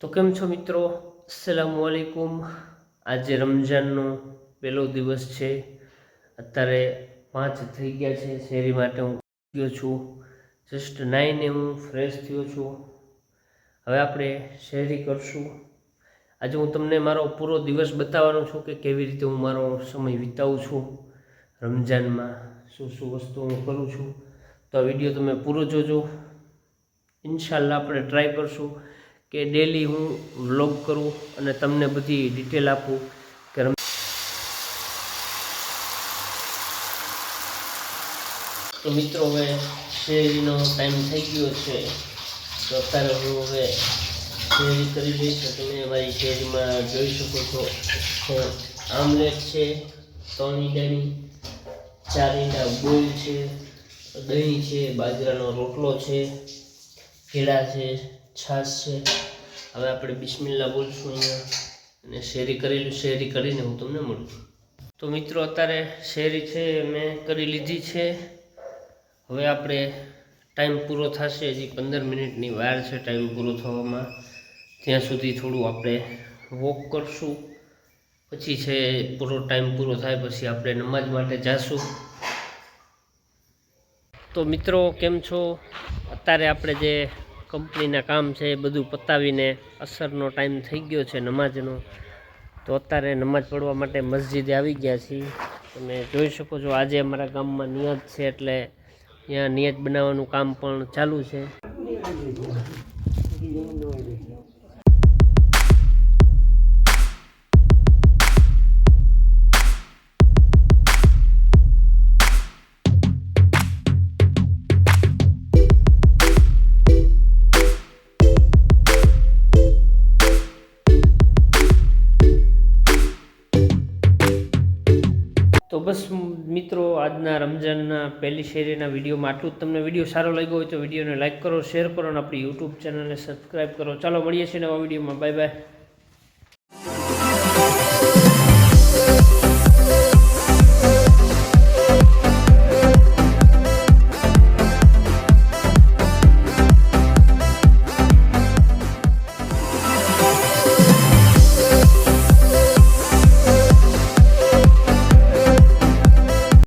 તો કેમ છો મિત્રો? અસ્સલામુ અલૈકુમ। આજે રમઝાનનો પહેલો દિવસ છે। અત્યારે 5 થઈ ગયા છે। શેરી માટે હું ગયો છું। જસ્ટ નાઈને હું ફ્રેશ થયો છું। હવે આપણે શેરી કરશું। આજે હું તમને મારો પૂરો દિવસ બતાવવાનો છું કે કેવી રીતે હું મારો સમય વિતાવું છું રમઝાનમાં, શું શું વસ્તુ હું કરું છું। તો આ વિડીયો તમે પૂરો જોજો। ઇન્શાલ્લાહ આપણે ટ્રાય કરશું કે ડેલી હું વ્લોગ કરું અને તમને બધી ડિટેલ આપું કે તો મિત્રો હવે શેરીનો ટાઈમ થઈ ગયો છે। તો અત્યારે હું હવે શેરી કરી દઈશ। તમે અમારી શેરીમાં જોઈ શકો છો આમલેટ છે, 3 ઈંડાની, 4 ઈંડા બોઇલ છે, દહીં છે, બાજરાનો રોટલો છે, કેળા છે, છાશ છે। હવે આપણે બિસ્મિલ્લાહ બોલશું અહીંયા અને શેરી કરીને હું તમને મળું છું। તો મિત્રો અત્યારે શેરી છે મેં કરી લીધી છે। હવે આપણે ટાઈમ પૂરો થશે, હજી 15 મિનિટની વાર છે ટાઈમ પૂરો થવામાં। ત્યાં સુધી થોડું આપણે વોક કરશું, પછી છે ટાઈમ પૂરો થાય પછી આપણે નમાઝ માટે જાશું। તો મિત્રો કેમ છો? અત્યારે આપણે જે કંપનીના કામ છે એ બધું પતાવીને અસરનો ટાઈમ થઈ ગયો છે નમાઝનો। તો અત્યારે નમાઝ પડવા માટે મસ્જિદે આવી ગયા છીએ। તમે જોઈ શકો છો આજે અમારા ગામમાં નિયત છે એટલે ત્યાં નિયત બનાવવાનું કામ પણ ચાલુ છે। તો બસ મિત્રો આજના રમઝાનના પહેલી શેરીના વિડીયોમાં આટલું જ। તમને વિડીયો સારો લાગ્યો હોય તો વિડીયોને લાઇક કરો, શેર કરો અને આપણી યુટ્યુબ ચેનલને સબસ્ક્રાઈબ કરો। ચાલો મળીએ છીએ નવા વિડીયોમાં। Bye bye.